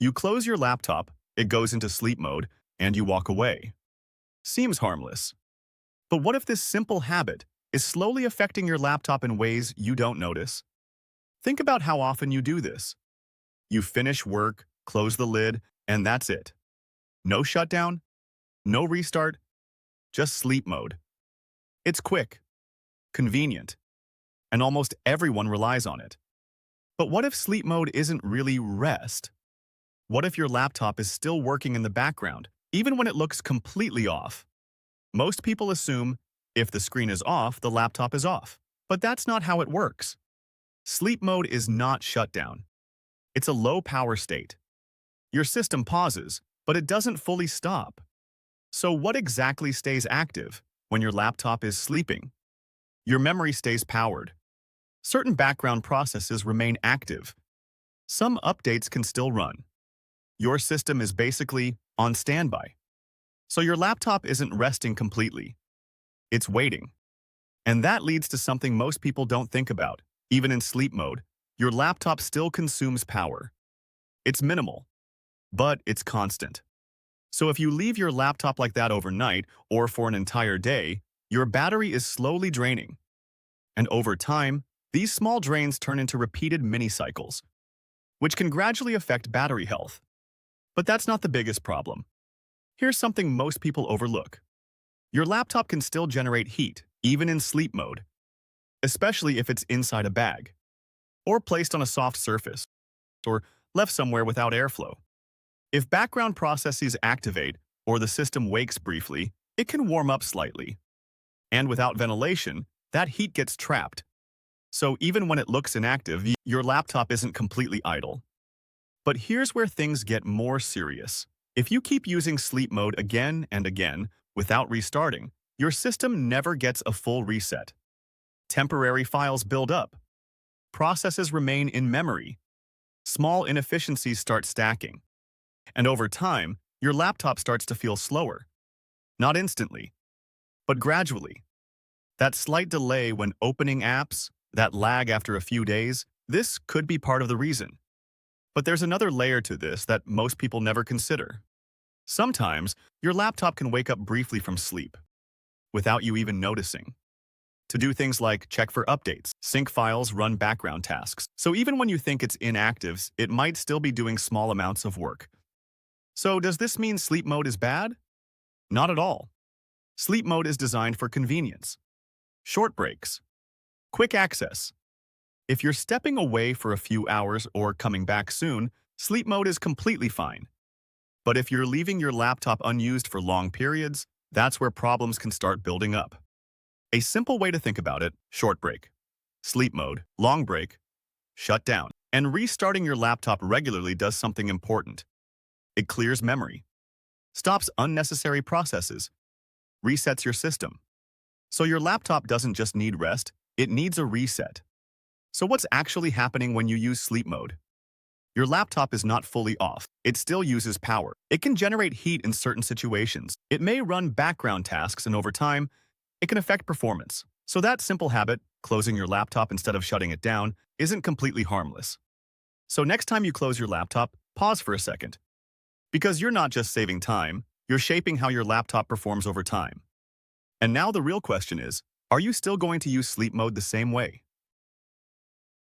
You close your laptop, it goes into sleep mode, and you walk away. Seems harmless. But what if this simple habit is slowly affecting your laptop in ways you don't notice? Think about how often you do this. You finish work, close the lid, and that's it. No shutdown, no restart, just sleep mode. It's quick, convenient, and almost everyone relies on it. But what if sleep mode isn't really rest? What if your laptop is still working in the background, even when it looks completely off? Most people assume if the screen is off, the laptop is off. But that's not how it works. Sleep mode is not shut down. It's a low power state. Your system pauses, but it doesn't fully stop. So what exactly stays active when your laptop is sleeping? Your memory stays powered. Certain background processes remain active. Some updates can still run. Your system is basically on standby. So your laptop isn't resting completely. It's waiting. And that leads to something most people don't think about. Even in sleep mode, your laptop still consumes power. It's minimal, but it's constant. So if you leave your laptop like that overnight or for an entire day, your battery is slowly draining. And over time, these small drains turn into repeated mini-cycles, which can gradually affect battery health. But that's not the biggest problem. Here's something most people overlook. Your laptop can still generate heat, even in sleep mode, especially if it's inside a bag, or placed on a soft surface, or left somewhere without airflow. If background processes activate, or the system wakes briefly, it can warm up slightly. And without ventilation, that heat gets trapped. So even when it looks inactive, your laptop isn't completely idle. But here's where things get more serious. If you keep using sleep mode again and again without restarting, your system never gets a full reset. Temporary files build up. Processes remain in memory. Small inefficiencies start stacking. And over time, your laptop starts to feel slower. Not instantly, but gradually. That slight delay when opening apps, that lag after a few days, this could be part of the reason. But there's another layer to this that most people never consider. Sometimes, your laptop can wake up briefly from sleep, without you even noticing, to do things like check for updates, sync files, run background tasks. So even when you think it's inactive, it might still be doing small amounts of work. So does this mean sleep mode is bad? Not at all. Sleep mode is designed for convenience, short breaks, quick access. If you're stepping away for a few hours or coming back soon, sleep mode is completely fine. But if you're leaving your laptop unused for long periods, that's where problems can start building up. A simple way to think about it: short break, sleep mode, long break, shut down. And restarting your laptop regularly does something important. It clears memory, stops unnecessary processes, resets your system. So your laptop doesn't just need rest, it needs a reset. So what's actually happening when you use sleep mode? Your laptop is not fully off. It still uses power. It can generate heat in certain situations. It may run background tasks, and over time, it can affect performance. So that simple habit, closing your laptop instead of shutting it down, isn't completely harmless. So next time you close your laptop, pause for a second. Because you're not just saving time, you're shaping how your laptop performs over time. And now the real question is, are you still going to use sleep mode the same way?